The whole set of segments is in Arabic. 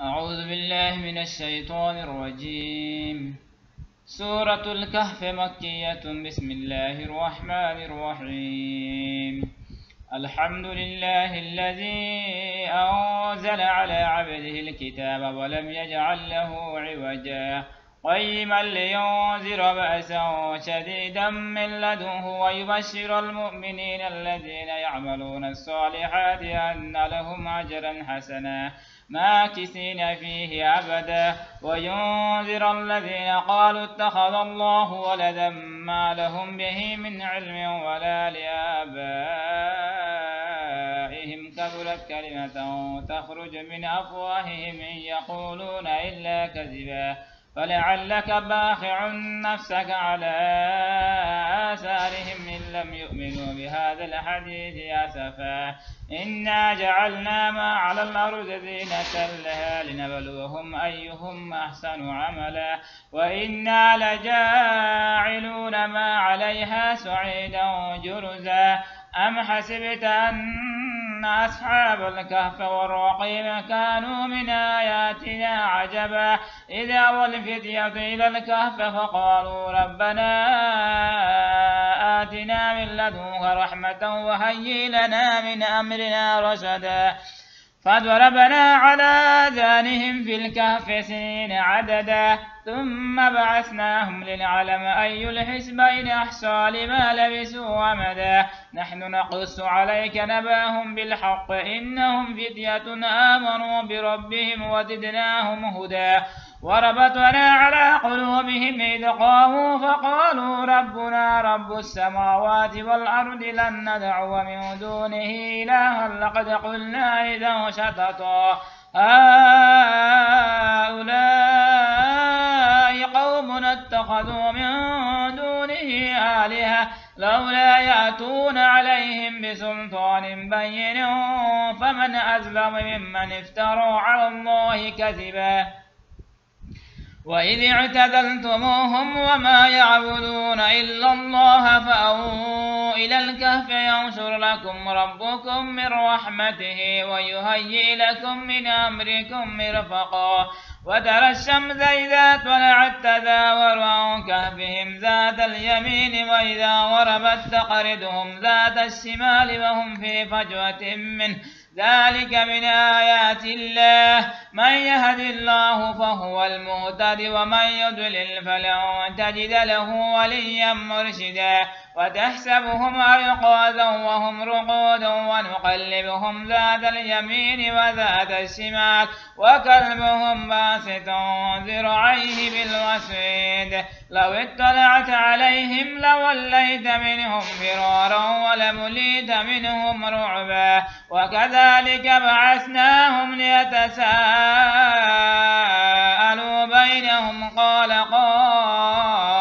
أعوذ بالله من الشيطان الرجيم. سورة الكهف مكية. بسم الله الرحمن الرحيم. الحمد لله الذي أنزل على عبده الكتاب ولم يجعل له عوجا قيما لينذر بأسا شديدا من لدنه ويبشر المؤمنين الذين يعملون الصالحات أن لهم أجرا حسنا ماكثين فيه أبدا وينذر الذين قالوا اتخذ الله ولدا ما لهم به من علم ولا لآبائهم كبرت كلمة تخرج من أفواههم إن يقولون إلا كذبا فلعلك باخع نفسك على آثارهم إن لم يؤمنوا بهذا الحديث أسفا إنا جعلنا ما على الأرض زينة لها لنبلوهم أيهم أحسن عملا وإنا لجاعلون ما عليها صعيدا جرزا أم حسبت أن أصحاب الكهف والرقيم كانوا من آياتنا عجبا إذا أوى الفتية إلى الكهف فقالوا ربنا آتنا من لدنك رحمة وهيئ لنا من أمرنا رشدا فضربنا على آذانهم في الكهف سنين عددا ثم بعثناهم لنعلم أي الحزبين أحصى لما لبثوا أمدا نحن نقص عليك نبأهم بالحق إنهم فتية آمنوا بربهم وزدناهم هدى وربطنا على قلوبهم إذ قاموا فقالوا ربنا رب السماوات والأرض لن ندعو من دونه إلها لقد قلنا إذا شططا هؤلاء قوم اتخذوا من دونه آلهة لولا يأتون عليهم بسلطان بين فمن أظلم ممن افترى على الله كذبا وإذ اعتزلتموهم وما يعبدون إلا الله فأووا إلى الكهف ينشر لكم ربكم من رحمته ويهيئ لكم من أمركم مرفقا وترى الشمس إذا طلعت تزاور عن كهفهم ذات اليمين وإذا غربت تقرضهم ذات الشمال وهم في فجوة منه ذلك من آيات الله من يهد الله فهو المهتد ومن يضلل فلن تجد له وليا مرشدا وتحسبهم أيقاظا وهم رقود ونقلبهم ذات اليمين وذات الشمال وكلبهم باسط ذراعيه بالوسيد لو اطلعت عليهم لوليت منهم فرارا ولمليت منهم رعبا وكذلك بعثناهم ليتساءلوا بينهم قال قائل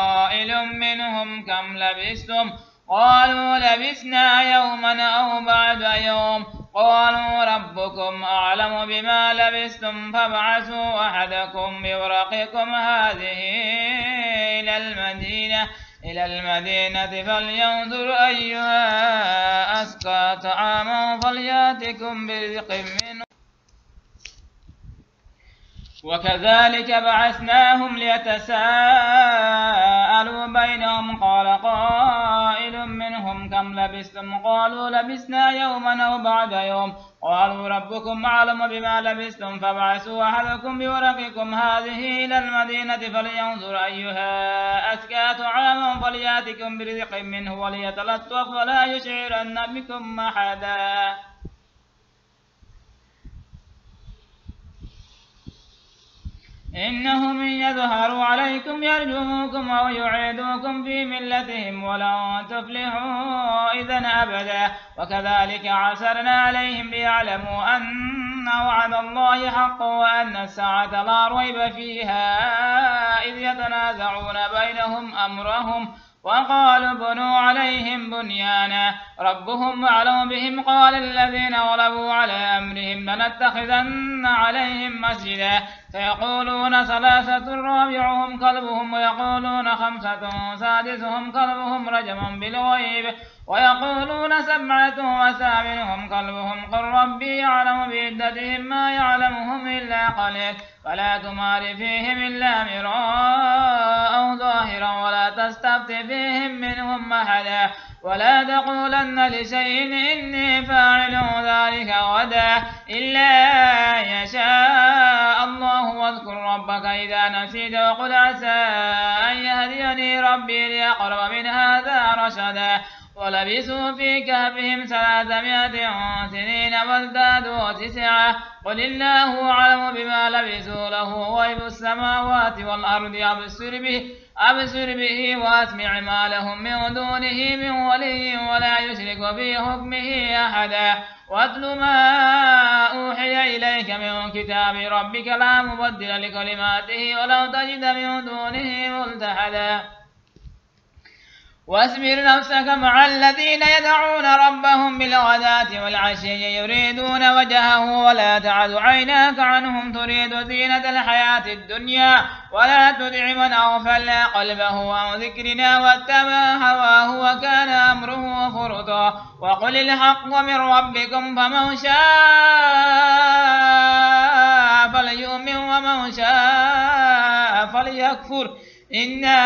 منهم كم لبثتم قالوا لبثنا يوما أو بعد يوم قالوا ربكم أعلم بما لبثتم فابعثوا أحدكم بورقكم هذه إلى المدينة فلينظر أيها أزكى طعاما فليأتكم برزق منه وكذلك بعثناهم ليتساءلوا بينهم قال قائل منهم كم لبثتم قالوا لبثنا يوما أو بعد يوم قالوا ربكم أعلم بما لبثتم فابعثوا أحدكم بورقكم هذه إلى المدينة فلينظر أيها أزكى طعاما فليأتكم برزق منه وليتلطف ولا يشعرن بكم أحدا إنهم إن يظهروا عليكم يرجموكم أو يعيدوكم في ملتهم ولن تفلحوا إذا أبدا وكذلك عثرنا عليهم ليعلموا أن وعد الله حق وأن الساعة لا ريب فيها إذ يتنازعون بينهم أمرهم وقالوا بنوا عليهم بنيانا ربهم أعلم بهم قال الذين غلبوا على أمرهم عليهم لنتخذن عليهم مسجدا فيقولون ثلاثة رابعهم كلبهم ويقولون خمسة سادسهم كلبهم رجما بالغيب ويقولون سبعة وثامنهم كلبهم قل ربي يعلم بعدتهم ما يعلمهم إلا قليل فلا تمار فيهم إلا مراء ظاهرا ولا تستفت فيهم منهم أحدا ولا تقولن لشيء إني فاعل ذلك غدا إلا يشاء الله واذكر ربك إذا نسيت وقل عسى أن يهديني ربي لأقرب من هذا رشدا ولبثوا في كهفهم 300 سنين وازدادوا 9 قل الله أعلم بما لبثوا له غيب السماوات والأرض أبصر به وأسمع ما لهم من دونه من ولي ولا يشرك في حكمه أحدا واتل ما أوحي إليك من كتاب ربك لا مبدل لكلماته ولو تجد من دونه ملتحدا واصبر نفسك مع الذين يدعون ربهم بالغداة والعشي يريدون وجهه ولا تعد عيناك عنهم تريد زينة الحياة الدنيا ولا تدع من أغفلنا قلبه عن ذكرنا واتبع هواه وكان أمره فرطا وقل الحق من ربكم فمن شاء فليؤمن ومن شاء فليكفر إنا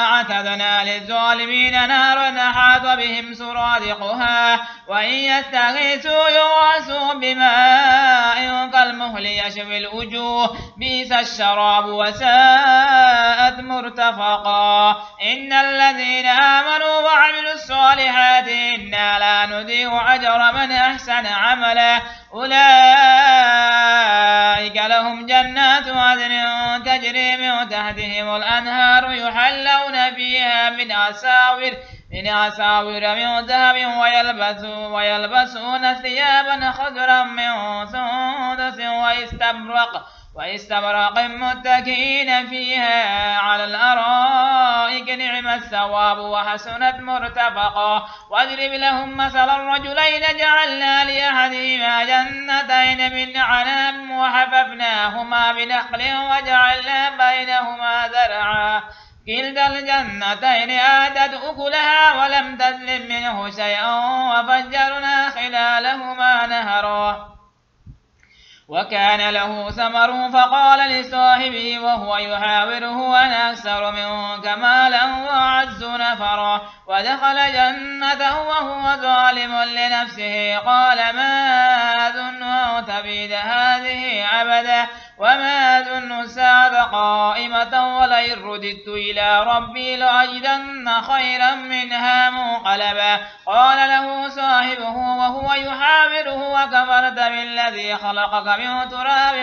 أعتدنا للظالمين نارا أحاط بهم سرادقها وإن يستغيثوا يغاثوا بماء كالمهل يشوي الوجوه بئس الشراب وساءت مرتفقا إن الذين آمنوا وعملوا الصالحات إنا لا نضيع أجر من أحسن عملا أولئك لهم جنات عدن تجري من تحتهم الأنهار يحلون فيها من أساور من ذهب ويلبسون ثيابا خضرا من سندس واستبرق متكئين فيها على الأرائك نعم الثواب وحسنت مرتفقا واضرب لهم مثل الرجلين جعلنا لأحدهما جنتين من عناب وحففناهما بنخل وجعلنا بينهما زرعا كلتا الجنتين آتت أكلها ولم تظلم منه شيئا وفجرنا خلالهما نهرا وكان له ثمر فقال لصاحبه وهو يحاوره أنا أكثر منك مالا وأعز نفرا ودخل جنته وهو ظالم لنفسه قال ما أظن أن تبيد هذه أبدا وما أظن الساعة قائمة ولئن رددت إلى ربي لأجدن خيرا منها منقلبا قال له صاحبه وهو يحاوره وكفرت بالذي خلقك من تراب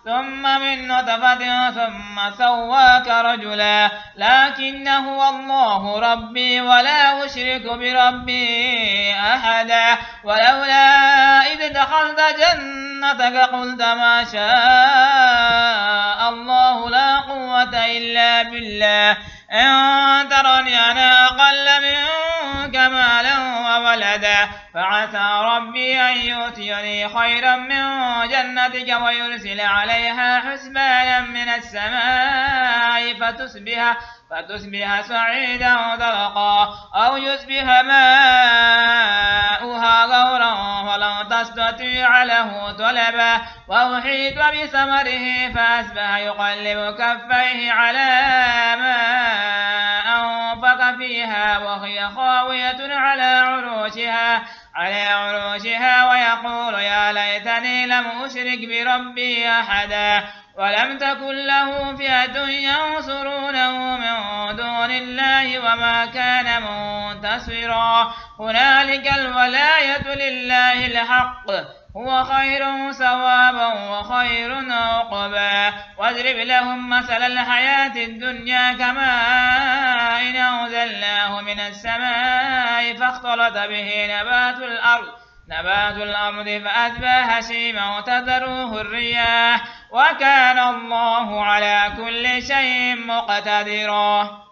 ثم من نطفة ثم سواك رجلا لكن هو الله ربي ولا أشرك بربي أحدا ولولا إذ دخلت جنتك قلت ما شاء الله لا قوة إلا بالله إن ترني أنا أقل منك مالا وولدا فعسى ربي أن يؤتيني خيرا من جنتك ويرسل عليها حسبانا من السماء فتصبح صعيدا زلقا أو يصبح ماؤها غورا فلن تستطيع له طلبا وأحيط بثمره فأصبح يقلب كفيه على ما أنفق فيها وهي خاوية على عروشها ويقول يا ليتني لم أشرك بربي أحدا ولم تكن له فئة ينصرونه من دون الله وما كان منتصرا هنالك الولاية لله الحق هو خير ثوابا وخير عقبا واضرب لهم مثل الحياة الدنيا كماء إن أنزلناه من السماء فاختلط به نبات الأرض فأصبح هشيما تذروه الرياح وكان الله على كل شيء مقتدرا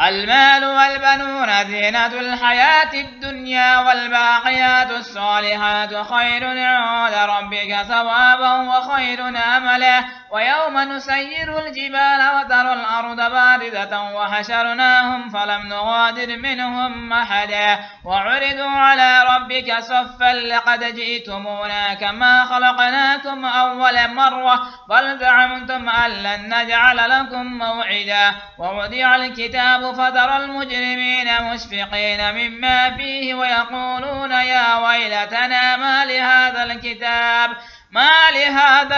المال والبنون زينة الحياة الدنيا والباقيات الصالحات خير عند ربك ثوابا وخير أملا ويوم نسير الجبال وترى الأرض باردة وحشرناهم فلم نغادر منهم أحدا وعرضوا على ربك صفا لقد جئتمونا كما خلقناكم أول مرة بل زعمتم أن لن نجعل لكم موعدا ووضع الكتاب فترى المجرمين مشفقين مما فيه ويقولون يا ويلتنا ما لهذا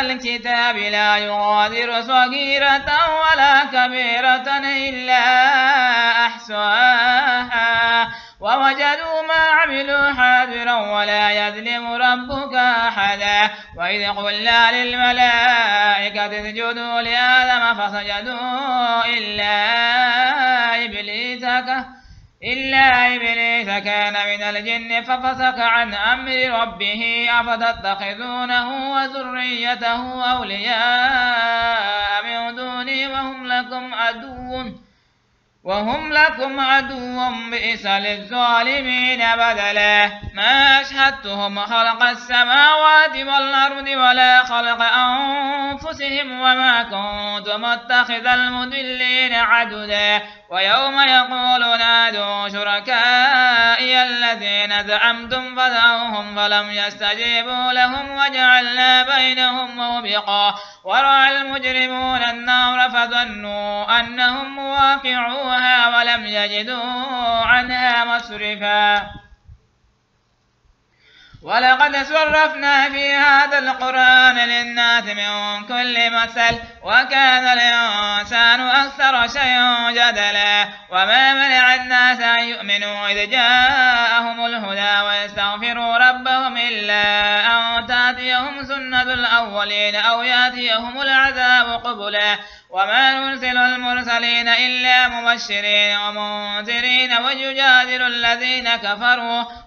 الكتاب لا يغادر صغيرة ولا كبيرة إلا أحصاها ووجدوا ما عملوا حاضرا ولا يظلم ربك أحدا وإذ قلنا للملائكة اسجدوا لآدم فسجدوا إلا إبليس كان من الجن ففسق عن أمر ربه أفتتخذونه وذريته أولياء من دوني وهم لكم عدو بئس للظالمين بدلا ما أشهدتهم خلق السماوات والأرض ولا خلق أنفسهم وما كنت متخذ المضلين عددا ويوم يقول نادوا شركائي الذين زعمتم فدعوهم فلم يستجيبوا لهم وجعلنا بينهم موبقا ورأى المجرمون النار فظنوا أنهم واقعوها ولم يجدوا عنها مصرفا ولقد صرفنا في هذا القرآن للناس من كل مثل وكان الإنسان أكثر شيء جدلا وما منع الناس أن يؤمنوا إذ جاءهم الهدى ويستغفروا ربهم إلا أن تأتيهم سنة الأولين أو يأتيهم العذاب قبلا وما نرسل المرسلين إلا مبشرين ومنذرين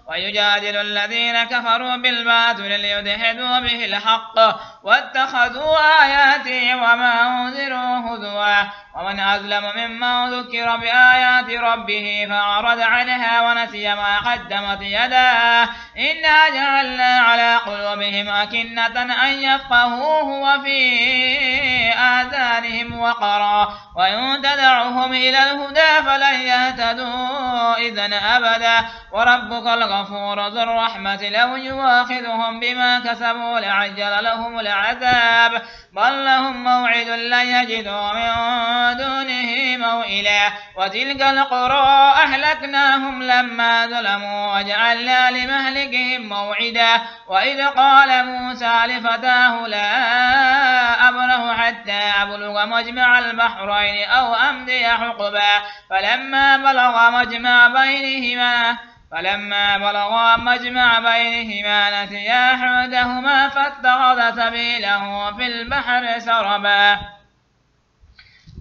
ويجادل الذين كفروا بالباطل ليدحضوا به الحق واتخذوا آياتي وما أنذروا هزوا ومن أظلم ممن ذكر بآيات ربه فأعرض عنها ونسي ما قدمت يداه إنا جعلنا على قلوبهم أكنة أن يفقهوه وفي آذانهم وقرا وإن تدعوهم إلى الهدى فلن يهتدوا إذن أبدا وربك الغفور ذو الرحمة لو يواخذهم بما كسبوا لعجل لهم العذاب بل لهم موعد لن يجدوا من دونه موئلا وتلك القرى أهلكناهم لما ظلموا وجعلنا لمهلكهم موعدا وإذ قال موسى لفتاه لا أبره حتى أبلغ مجمع البحرين أو أمضي حقبا فلما بلغا مجمع بينهما نسيا حوتهما فاتخذ سبيله في البحر سربا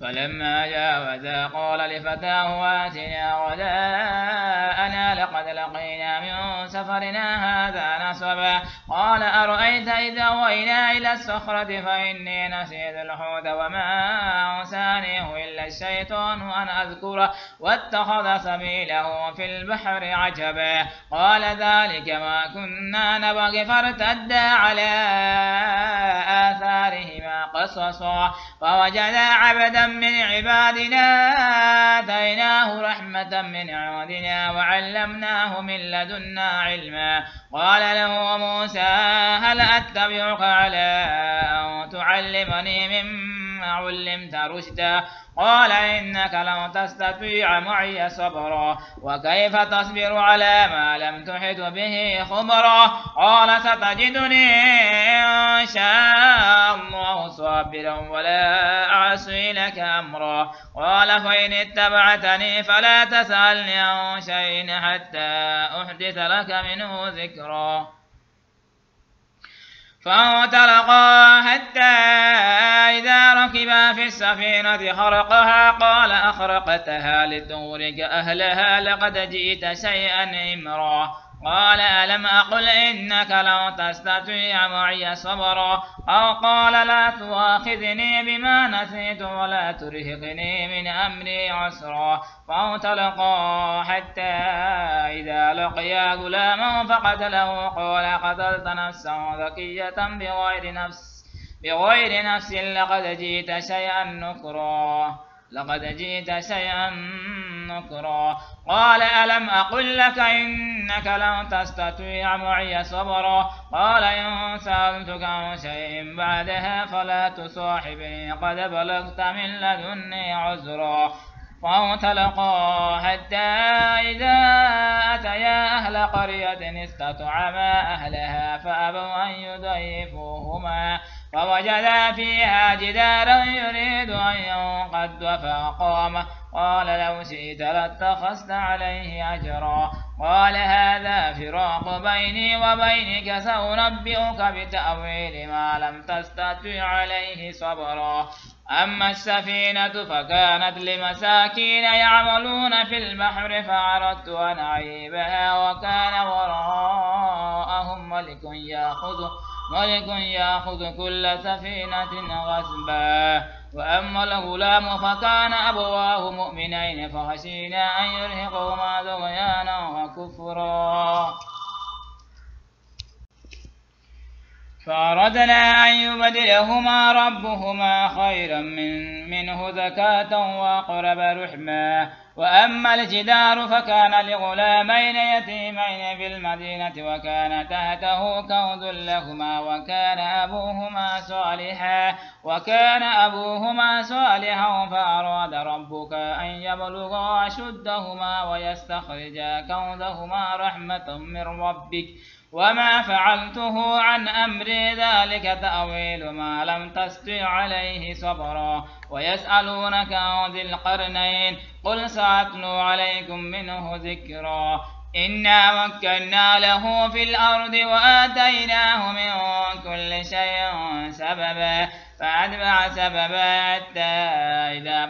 فلما جاوزا قال لفتاه آتنا غداءنا لقد لقينا من سفرنا هذا نصبا قال أرأيت إذا أوينا إلى الصخرة فإني نسيت الحوت وما أنسانيه إلا الشيطان أن أذكره واتخذ سبيله في البحر عجبا قال ذلك ما كنا نبغي فارتدا على آثارهما قصصا فوجدا عبدا من عبادنا آتيناه رحمة من عندنا وعلمناه من لدنا علما قال له موسى هل أتبعك على أن تعلمني مما علمت رشدا قال إنك لن تستطيع معي صبرا وكيف تصبر على ما لم تحط به خبرا قال ستجدني إن شاء الله صابرا ولا أعصي لك أمرا قال فإن اتبعتني فلا تسألني عن شيء حتى أحدث لك منه ذكرا فانطلقا حتى إذا ركبا في السفينة خرقها أخرقها قال أخرقتها لتغرق أهلها لقد جئت شيئا إمرا قال ألم أقل إنك لن تستطيع معي صبرا أو قال لا تؤاخذني بما نسيت ولا ترهقني من أمري عسرا فانطلقا حتى إذا لقيا غلاما فقتله قال قتلت نفسا زكية بغير نفس لقد جئت شيئا نكرا قال ألم أقل لك إنك لن تستطيع معي صبرا قال إن سألتك عن شيء بعدها فلا تصاحبني قد بلغت من لدني عذرا فانطلقا حتى إذا أتيا أهل قرية استطعما أهلها فأبوا أن يضيفوهما فوجدا فيها جدارا يريد أن ينقض فأقامه قال لو شئت لاتخذت عليه أجرا قال هذا فراق بيني وبينك سأنبئك بتأويل ما لم تستطع عليه صبرا أما السفينة فكانت لمساكين يعملون في البحر فأردت أن أعيبها وكان وراءهم ملك يأخذ كل سفينة غصبا وأما الغلام فكان أبواه مؤمنين فخشينا أن يرهقهما طغيانا وكفرا فأردنا أن يبدلهما ربهما خيرا منه زكاة وأقرب رحما وأما الجدار فكان لغلامين يتيمين في المدينة وكان تحته كنز لهما وكان أبوهما صالحا فأراد ربك أن يبلغا أشدهما ويستخرجا كنزهما رحمة من ربك وما فعلته عن أمري ذلك تأويل ما لم تستطع عليه صبرا ويسألونك عن ذي القرنين قل سأتلو عليكم منه ذكرا إنا مكنا له في الأرض وآتيناه من كل شيء سببا فأتبع سببا حتى إذا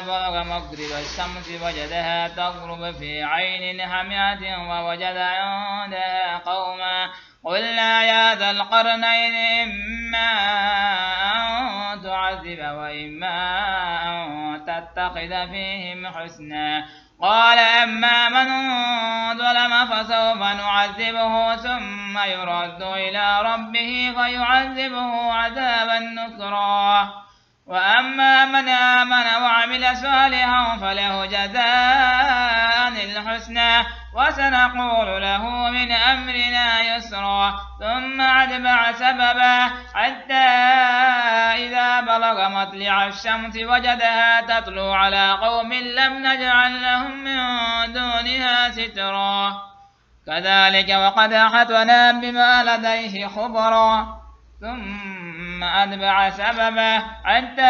بلغ مغرب الشمس وجدها تغرب في عين حمية ووجد عندها قوما قلنا يا ذا القرنين إما أن تعذب وإما أن تتخذ فيهم حسنا قال أما من ظلم فسوف نعذبه ثم يرد إلى ربه فيعذبه عذابا نكرا وأما من آمن وعمل صالحا فله جزاء الحسنى وسنقول له من أمرنا يسرا ثم أتبع سببا حتى إذا بلغ مطلع الشمس وجدها تطلع على قوم لم نجعل لهم من دونها سترا كذلك وقد أحطنا بما لديه خبرا ثم أتبع سببا حتى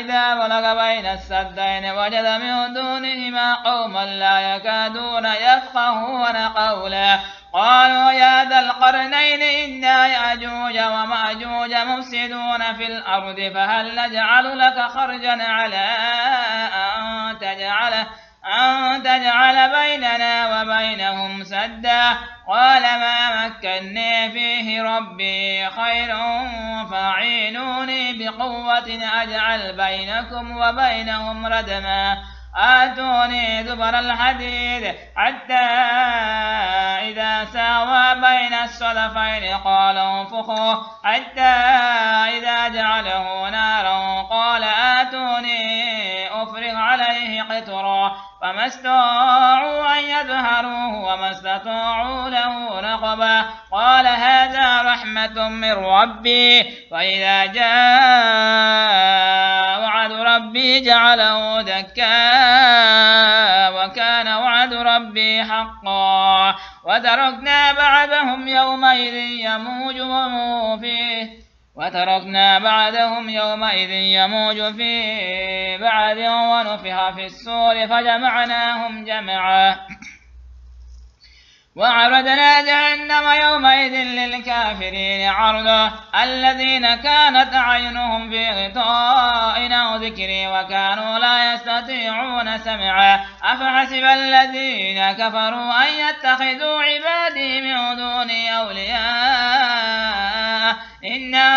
إذا بلغ بين السدين وجد من دونهما قوما لا يكادون يفقهون قولا قالوا يا ذا القرنين إن يأجوج ومأجوج مفسدون في الأرض فهل نجعل لك خرجا على أن تجعل بيننا وبينهم سدا قال ما مكني فيه ربي خير فاعينوني بقوة أجعل بينكم وبينهم ردما آتوني زبر الحديد حتى إذا ساوى بين الصدفين قال انفخوا حتى إذا جعله نارا قال آتوني أفرغ عليه قطرا فما استطاعوا أن يظهروه وما استطاعوا له نقبا قال هذا رحمة من ربي وإذا جاء وعد ربي جعله دكا وكان وعد ربي حقا وتركنا بعدهم يومئذ يموج في بعد ونفخ في الصور فجمعناهم جمعا وعرضنا جهنم يومئذ للكافرين عرضا الذين كانت أعينهم في غطاء عن ذكري وكانوا لا يستطيعون سمعا أفحسب الذين كفروا أن يتخذوا عبادي من دوني أولياء إنا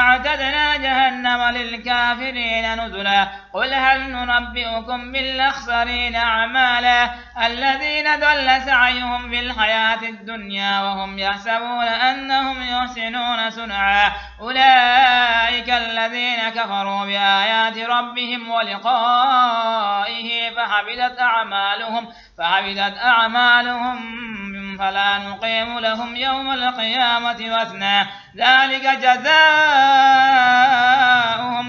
أعتدنا جهنم للكافرين نزلا قل هل ننبئكم بالأخسرين أعمالا الذين ضل سعيهم في الحياة الدنيا وهم يحسبون أنهم يحسنون صنعا أولئك الذين كفروا بآيات ربهم ولقائه فحبطت أعمالهم فلا نقيم لهم يوم القيامة وزنا ذلك جزاؤهم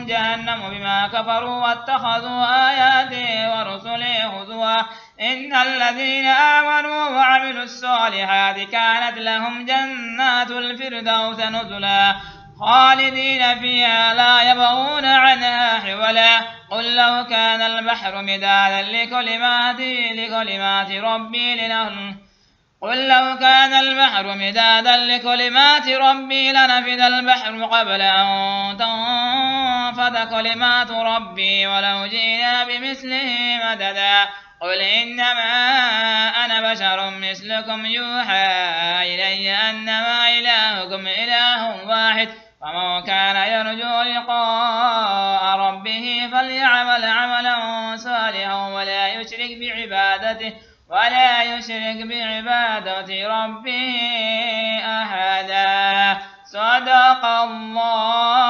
جهنم بما كفروا واتخذوا آياتي ورسلي هزوا إن الذين آمنوا وعملوا الصالحات كانت لهم جنات الفردوس نزلا خالدين فيها لا يبغون عنها حولا قل لو كان البحر مدادا لكلمات ربي لنفد البحر قبل أن تنفد كلمات ربي ولو جئنا بمثله مددا قل إنما أنا بشر مثلكم يوحى إلي أنما إلهكم إله واحد فمن كان يرجو لقاء ربه فليعمل عملا صالحا ولا يشرك بعبادة ربه أحدا صدق الله